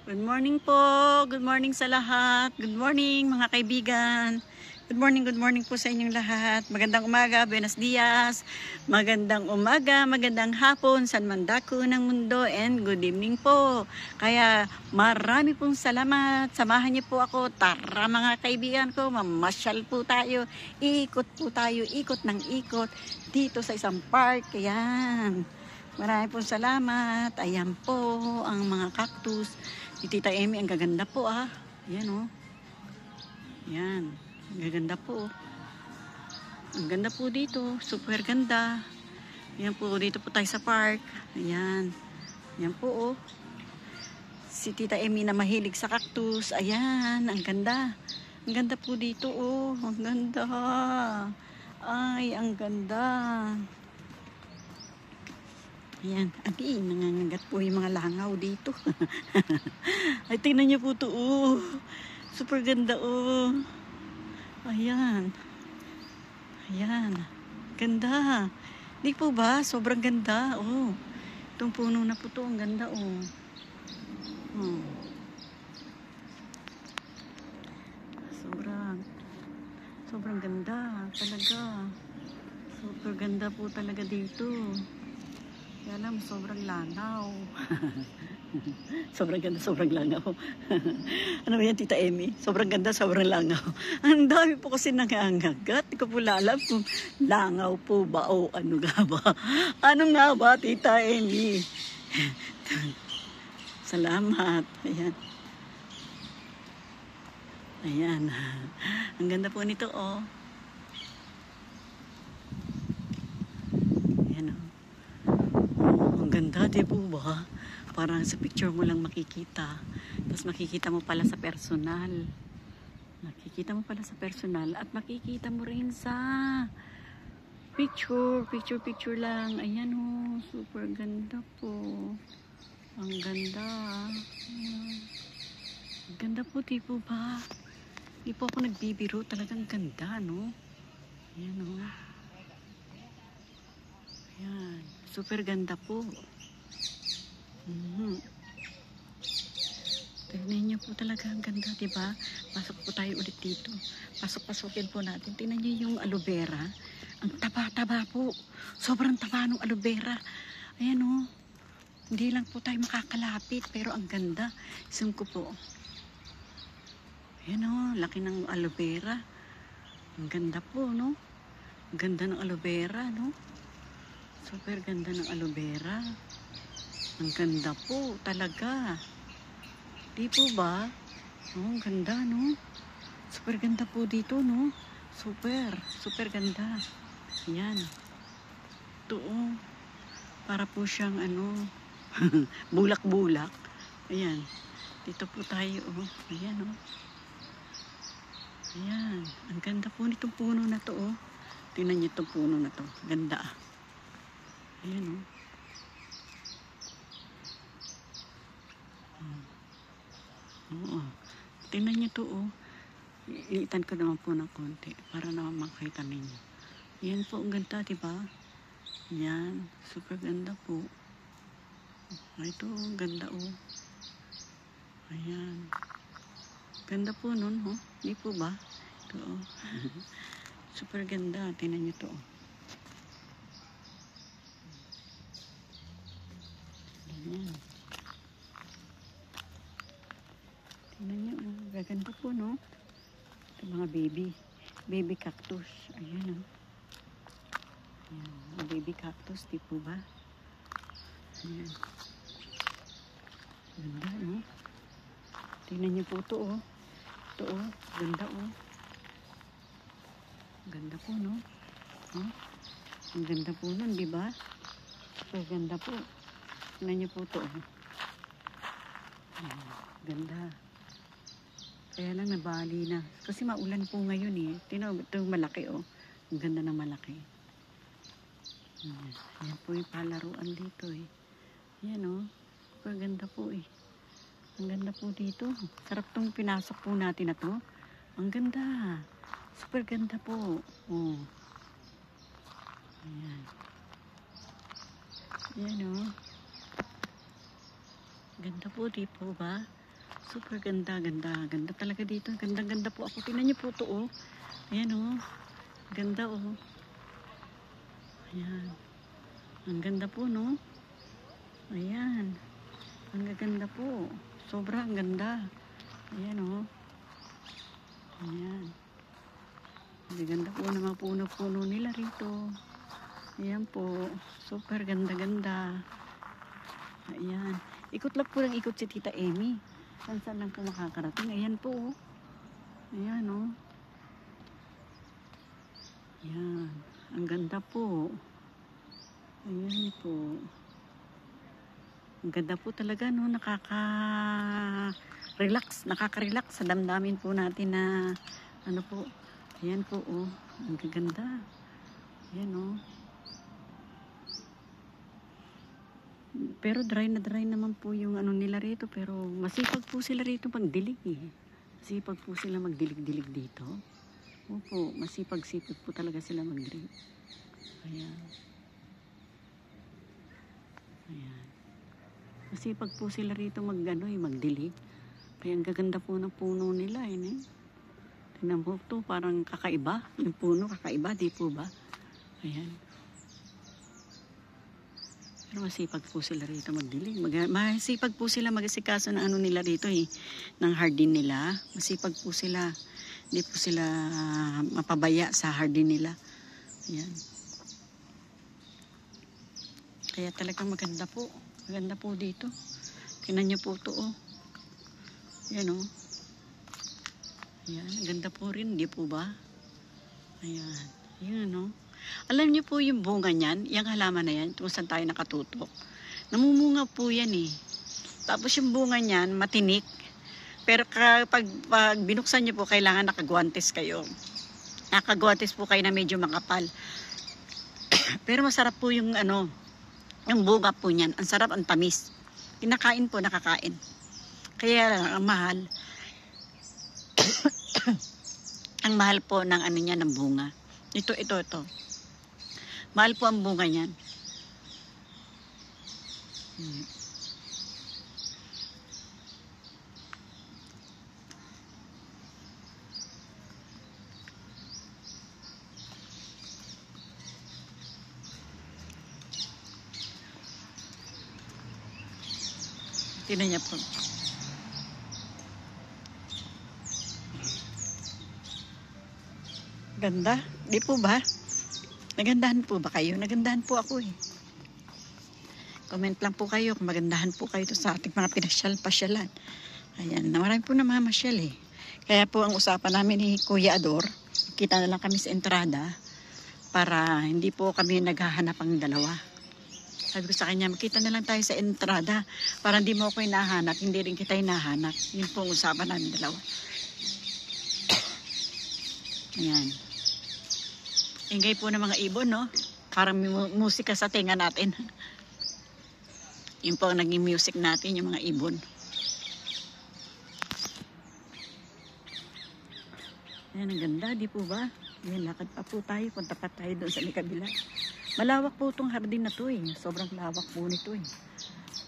Good morning po. Good morning sa lahat. Good morning mga kaibigan. Good morning po sa inyong lahat. Magandang umaga, buenos dias. Magandang umaga, magandang hapon, san man dako ng mundo, and good evening po. Kaya marami pong salamat. Samahan niyo po ako. Tara mga kaibigan ko, mamasyal po tayo. Ikot po tayo, ikot ng ikot dito sa isang park. Ayan. Marami pong salamat. Ayan po ang mga cactus. Si Tita Emmy, ang gaganda po Ayan oh. Ayan. Ang gaganda po. Ang ganda po dito. Super ganda. Ayan po. Dito po tayo sa park. Ayan. Ayan po oh. Si Tita Emmy na mahilig sa cactus. Ayan. Ang ganda. Ang ganda po dito oh. Ang ganda. Ay, ang ganda. Ayan, nangangagat po yung mga langaw dito. Ay, tingnan niyo po ito, oh. Super ganda, oh. Ayan. Ayan. Ganda. Di po ba? Sobrang ganda, oh. Itong puno na po ito, ang ganda, oh. Oh. Sobrang ganda, talaga. Super ganda po talaga dito. Kaya alam, sobrang langaw. Sobrang ganda, sobrang langaw. Ano ba yan, Tita Emmy? Sobrang ganda, sobrang langaw. Ang dami po kasi nangangagat. Hindi ko po alam kung langaw po ba o ano nga ba. Ano nga ba, Tita Emmy? Salamat. Ayan. Ayan. Ang ganda po nito, oh. Ayan, oh. Ang ganda, di po ba? Parang sa picture mo lang makikita. Tapos makikita mo pala sa personal. Makikita mo pala sa personal. At makikita mo rin sa picture. Picture lang. Ayan oh. Super ganda po. Ang ganda. Ang ganda po, di po ba? Di po ako nagbibiro. Talagang ganda, no? Ayan oh. Ayan. Super ganda po. Tignan niyo po talaga ang ganda, diba? Pasok po tayo ulit dito. Pasok-pasukin po natin. Tignan niyo yung aloe vera. Ang taba-taba po. Sobrang taba ng aloe vera. Ayan o. Hindi lang po tayo makakalapit, pero ang ganda. Zoom ko po. Ayan o. Laki ng aloe vera. Ang ganda po, no? Ang ganda ng aloe vera, no? Super ganda ng aloe vera. Ang ganda po, talaga. Di po ba? Oh, ang ganda, no? Super ganda po dito, no? Super ganda. Ayan. Ito, oh. Para po siyang, ano, bulak-bulak. Ayan. Dito po tayo, oh. Ayan, oh. Ayan. Ang ganda po nitong puno na to, oh. Tingnan niyo itong puno na to. Ganda, ah. Ayan, oh. Oo. Tingnan niyo to, oh. Ilitan ko naman po ng konti para naman makita ninyo. Yan po, ang ganda, diba? Yan. Super ganda po. Ito, ang ganda, oh. Ayan. Ganda po nun, oh. Di po ba? Ito, oh. Super ganda. Tingnan niyo to, oh. Ayan. Tingnan niyo, oh. Gaganda po, no? Ito mga baby cactus. Ayan, oh. Ayan, mga baby cactus, di po ba? Ayan. Ganda, no? Tingnan niyo po ito, oh. Ito, oh. Ganda, oh. Ganda po, no? Oh? Ang ganda po nun, di ba? Super ganda po. Tingnan niyo po ito, oh. Ayan. Ganda. Kaya lang nabali na. Kasi maulan po ngayon eh. Tingnan, ito malaki oh. Ang ganda na malaki. Ayan. Ayan po yung palaruan dito eh. Ayan oh. Super ganda po eh. Ang ganda po dito. Sarap tong pinasok po natin na to. Ang ganda. Super ganda po. Oh. Ayan. Ayan oh. Ganda po, di po ba? Super ganda, ganda. Ganda talaga dito. Ganda, ganda po ako. Tingnan niyo po ito, oh. Ayan, oh. Ganda, oh. Ayan. Ang ganda po, no? Ayan. Ang ganda po. Sobrang ganda. Ayan, oh. Ayan. Ang ganda po ng mga puno-puno nila rito. Ayan po. Super ganda-ganda. Ayan. Ikot lang po lang ikot si Tita Amy. Saan lang po makakarating. Ayan po, oh. Ayan, oh. Ayan. Ang ganda po. Ayan po. Ang ganda po talaga, no? Nakaka-relax sa damdamin po natin na ano po. Ayan po, oh. Ang gaganda. Ayan, oh. Pero dry na dry naman po yung ano nila rito. Pero masipag po sila rito magdilig, eh. Masipag po sila magdilig-dilig dito. Opo, masipag-sipag po talaga sila magdilig. Ayan. Ayan. Masipag po sila rito magdilig. Kaya ang gaganda po ng puno nila, eh. Tingnan mo to, parang kakaiba. Yung puno, kakaiba, di po ba? Ayan. Pero masipag po sila rito magdilig. Masipag po sila mag-asikaso ng ano nila rito, eh. Ng hardin nila. Masipag po sila. Hindi po sila mapabaya sa hardin nila. Ayan. Kaya talagang maganda po. Maganda po dito. Tingnan niyo po ito, oh. Ayan, oh. Ayan, ganda po rin, di po ba? Ayan. Ayan, oh. Alam niyo po yung bunga niyan, yung halaman na yan, kung saan tayo nakatutok. Namumunga po yan, eh. Tapos yung bunga niyan, matinik. Pero pag binuksan niyo po, kailangan nakagwantes kayo. Nakagwantes po kayo na medyo makapal. Pero masarap po yung ano, yung bunga po niyan. Ang sarap, ang tamis. Kinakain po, nakakain. Kaya ang mahal. Ang mahal po ng ano niya, ng bunga. Ito. Mahal po ang bunga niyan. Tingnan niya po. Ganda. Di po ba? Nagandahan po ba kayo? Nagandahan po ako, eh. Comment lang po kayo kung magandahan po kayo sa ating mga pasyalan. Ayan. Marami po namamasyal, eh. Kaya po ang usapan namin ni Kuya Ador, kita na lang kami sa entrada para hindi po kami naghahanap ang dalawa. Sabi ko sa kanya, makita na lang tayo sa entrada para hindi mo ako hinahanap, hindi rin kita hinahanap. Yun po ang usapan namin dalawa. Ayan. Ingay po ng mga ibon, no? Parang musika sa tenga natin. Yun po ang naging music natin, yung mga ibon. Ayan, ang ganda, di po ba? Ayan, lakad pa po tayo. Punta pa tayo doon sa kabila. Malawak po itong hardin na to, eh. Sobrang lawak po nito, eh.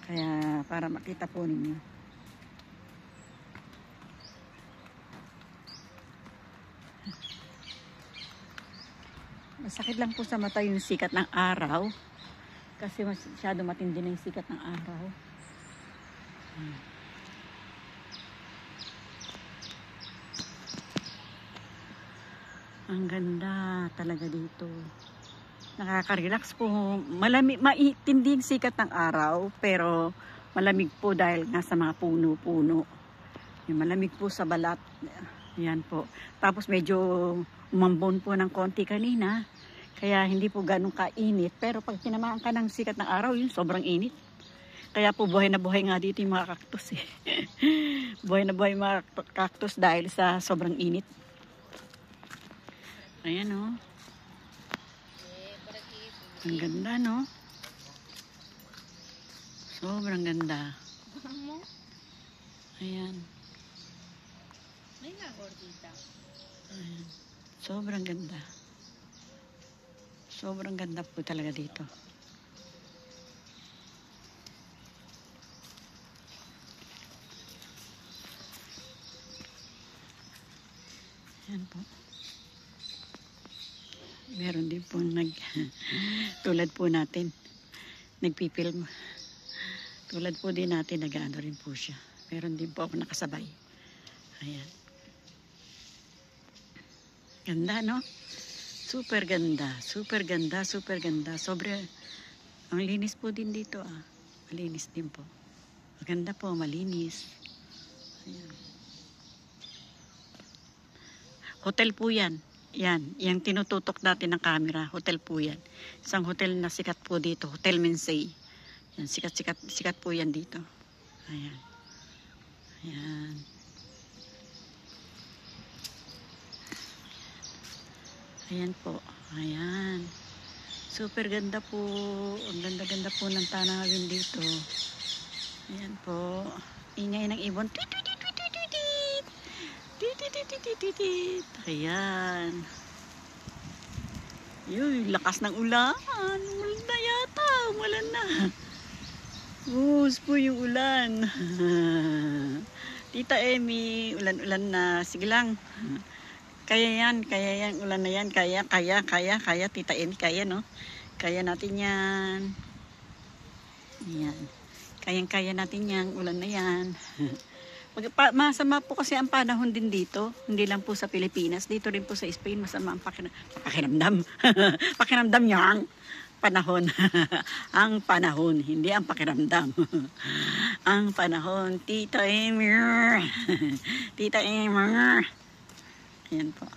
Kaya, para makita po ninyo. Masakit lang po sa mata yung sikat ng araw. Kasi masyado matindi na yung sikat ng araw. Ang ganda talaga dito. Nakaka-relax po. Malamig, maitinding sikat ng araw, pero malamig po dahil nasa mga puno-puno. Yung malamig po sa balat. Yan po. Tapos medyo umambon po ng konti kanina. Kaya hindi po ganun kainit. Pero pag tinamaan ka ng sikat ng araw, yun sobrang init. Kaya po buhay na buhay nga dito yung mga cactus, eh. Buhay na buhay yung mga cactus dahil sa sobrang init. Ayan, oh. Ang ganda, no? Sobrang ganda. Ayan. Ayan. Sobrang ganda. Sobrang ganda po talaga dito. Yan po. Meron din po tulad po natin, nagpipilm. Tulad po din natin, nag-ano rin po siya. Meron din po ako nakasabay. Ayan. Ganda, no? Super ganda, super ganda, super ganda. Ang linis po din dito, ah. Malinis din po. Maganda po, malinis. Ayan. Hotel po yan. Yan, yung tinututok natin ng camera, hotel po yan. Isang hotel na sikat po dito, Hotel Minsay. Yan, sikat po yan dito. Ayan. Ayan. Ayan po. Ayan. Super ganda po. Ang ganda-ganda po ng tanawin dito. Ayan po. Ingay ng ibon. Ayan. Yun, lakas ng ulan. Umulan na yata. Umulan na. Bus po yung ulan. Tita Emmy, ulan-ulan na. Sige lang. Kaya yan, ulan na yan. Kaya, Tita Emmy, kaya, no? Kaya natin yan. Yan. Kayang-kaya natin yan. Ulan na yan. Masama po kasi ang panahon din dito. Hindi lang po sa Pilipinas. Dito rin po sa Spain, masama ang pakiramdam. Pakiramdam yang panahon. Ang panahon, hindi ang pakiramdam. Ang panahon. Tita Emir. Tita Emir. Ayan po.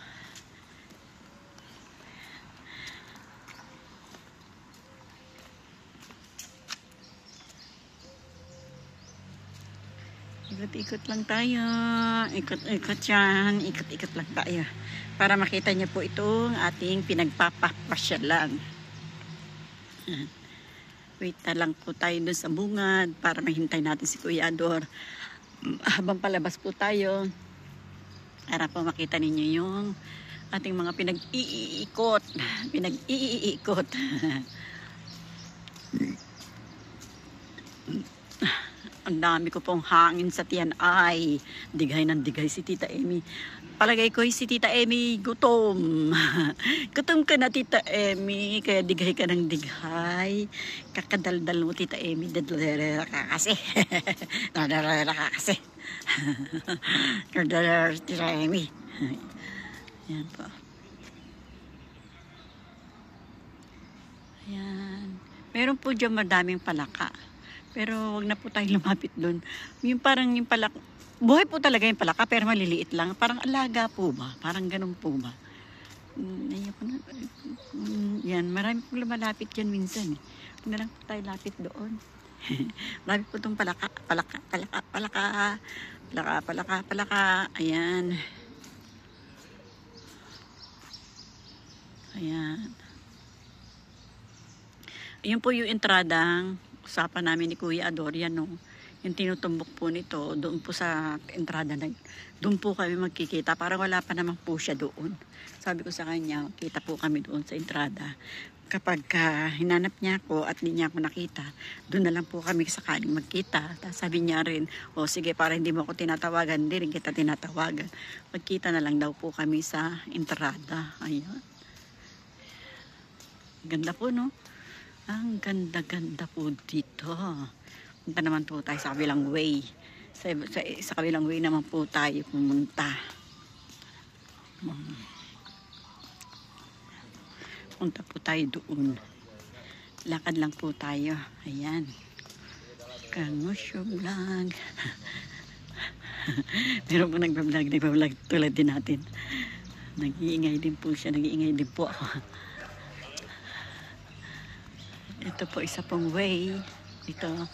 Ikot-ikot lang tayo. Ikot-ikot yan. Ikot-ikot lang tayo. Para makita niyo po itong ating pinagpapapasyalan. Wait na lang po tayo dun sa bungad para mahintay natin si Kuya Ador. Habang palabas po tayo, para po makita ninyo yung ating mga pinag-iikot. Pinag-iikot. Ang dami ko pong hangin sa tiyan. Ay, dighay ng dighay si Tita Emmy. Palagay ko si Tita Emmy gutom. Gutom ka na, Tita Emmy. Kaya dighay ka ng dighay. Kakadaldal mo, Tita Emmy. Dadalera ka kasi. Dadalera ka kasi. Dadalera, Tita Emmy. Ayan po. Ayan. Meron po dyan madaming palaka. Pero wag na po tayong lumapit doon. Yung parang yung palaka, buhay po talaga yung palaka pero maliliit lang. Parang alaga po ba? Parang ganun po ba? Yan, marami pong lumalapit yan minsan. Huwag na lang po tayo lapit doon. Marami po itong palaka. Ayan. Ayan. Ayun po yung entradang usapan namin ni Kuya Ador, yan, no? Yung tinutumbok po nito, doon po sa entrada na, doon po kami magkikita. Parang wala pa naman po siya doon. Sabi ko sa kanya, kita po kami doon sa entrada. Kapag hinanap niya ako at hindi niya ako nakita, doon na lang po kami sakaling magkita. Tapos sabi niya rin, o sige, para hindi mo ako tinatawagan, hindi rin kita tinatawagan. Magkita na lang daw po kami sa entrada. Ayun. Ganda po, no? Ang ganda-ganda po dito. Punta naman po tayo sa kabilang way. Sa kabilang way naman po tayo pumunta. Punta po tayo doon. Lakad lang po tayo. Ayan. Kangosyo vlog. Meron po nagbablog tulad din natin. Nag-iingay din po siya. Nag-iingay din po ako. Ito po isa pong way. Ito.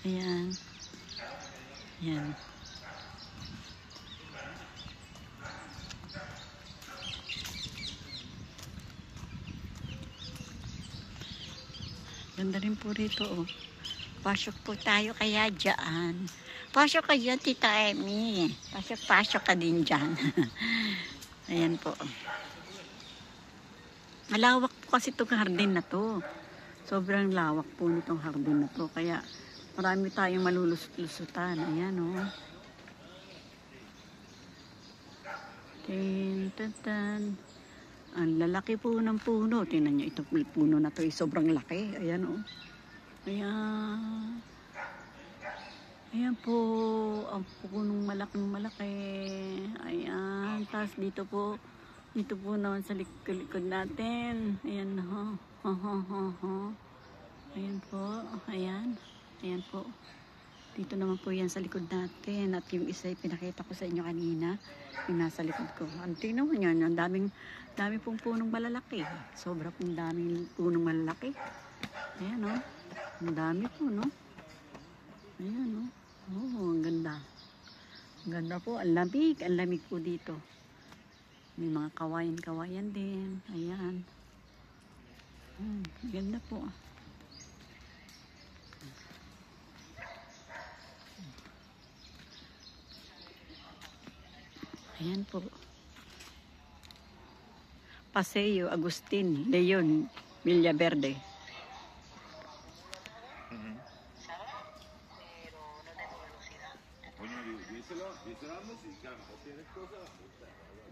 Ayan. Ayan. Ganda rin po rito, oh. Pasok po tayo kaya dyan. Pasok ka dyan, Tita Emmy. Pasok ka din dyan. Ayan po. Malawak po kasi itong hardin na to. Sobrang lawak po nitong hardin na to. Kaya marami tayong malulusot-lusutan. Ayan, oh. Tin-tan-tan. Ang lalaki po ng puno. Tingnan nyo, ito puno na to, sobrang laki. Ayan oh. Ayan. Ayan po, ang punong malaki. Ayan, tapos dito po naman sa likod natin. Ayan ho. Ayan po, ayan. Ayan po. Dito naman po yan sa likod natin. At yung isa pinakita ko sa inyo kanina, yung nasa likod ko. Ang tingnan mo yan, ang dami pong punong malalaki. Sobra pong daming punong malalaki. Ayan o. Ang dami po, no? Ayan o. Oh, ang ganda. Ang ganda po. Ang lamig po dito. May mga kawayan din. Ayan. Ang ganda po. Ayan po. Paseo Agustin Leon Villaverde.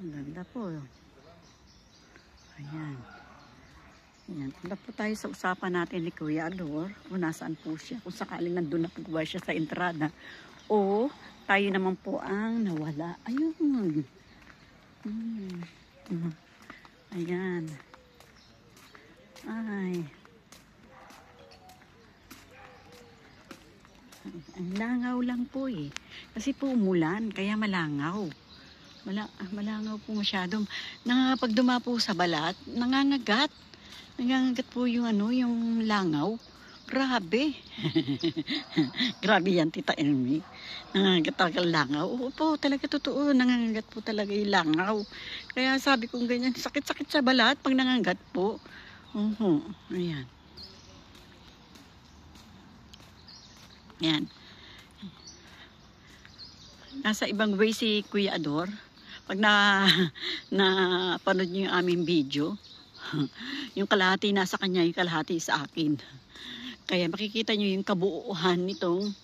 Ang ganda po. Ayan. Ayan. Punta po tayo sa usapan natin ni Kuya Ador. Kung nasaan po siya. Kung sakaling nandun na po ba siya sa entrada. O tayo naman po ang nawala. Ayun. Ayan. Ay. Ang langaw lang po eh. Kasi po umulan, kaya malangaw. Malangaw po masyado. Pag dumapo sa balat, nangangagat. Nangangagat po yung yung langaw. Grabe. Grabe yan, Tita Elmi. Nangangagat talaga langaw. Oo po, talaga totoo. Nangangagat po talaga yung langaw. Kaya sabi kong ganyan, sakit-sakit sa balat pag nangangagat po. Ayan. Yan. Nasa ibang way si Kuya Ador. Pag napanood niyo yung aming video, yung kalahati nasa kanya, yung kalahati sa akin. Kaya makikita niyo yung kabuuan nitong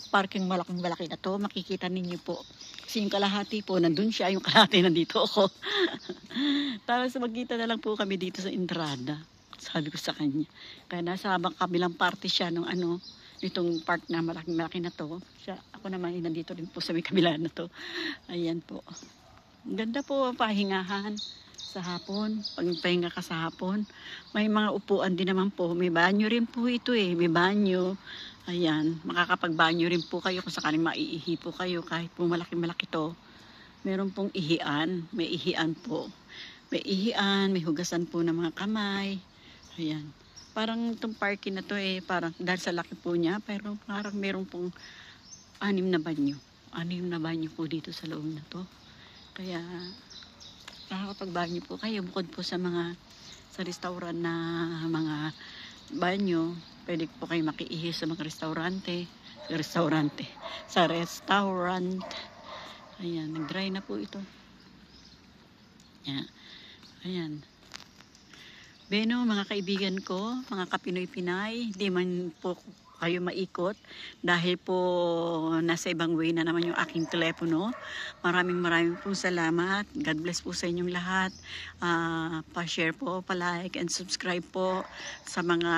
parking malaki na to. Makikita ninyo po. Kasi yung kalahati po, nandun siya. Yung kalahati nandito ako. Tapos magkita na lang po kami dito sa entrada. Sabi ko sa kanya. Kaya nasa kabilang party siya nung itong part na malaki na to. Ako naman nandito rin po sa may kabila na to. Ayan po. Ang ganda po ang pahingahan sa hapon. Pag pahinga ka sa hapon, may mga upuan din naman po. May banyo rin po ito eh. May banyo. Ayan. Makakapagbanyo rin po kayo kung sakaling maiihi po kayo. Kahit po malaki to. Meron pong ihian. May ihian po. May ihian. May hugasan po ng mga kamay. Ayan. Parang itong parking na to eh, parang dahil sa laki po niya, pero parang meron pong 6 na banyo. 6 na banyo po dito sa loob na to. Kaya, nakakapagbanyo po kayo, bukod po sa restaurant na mga banyo, pwede po kayo makiihi sa mga sa restaurant. Ayan, nag-dry na po ito. Ayan. Beno, mga kaibigan ko, mga kapinoy-pinay, di man po kayo maikot dahil po nasa ibang way na naman yung aking telepono. Maraming pong salamat. God bless po sa inyong lahat. Pa-share po, pa-like and subscribe po sa mga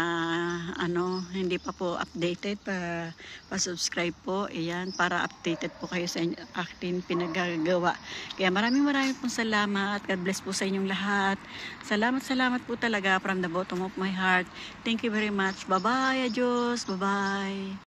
hindi pa po updated, pa-subscribe po. Ayan, para updated po kayo sa aking pinagagawa. Kaya maraming pong salamat. God bless po sa inyong lahat. Salamat po talaga from the bottom of my heart. Thank you very much. Bye-bye. Adios. Bye-bye.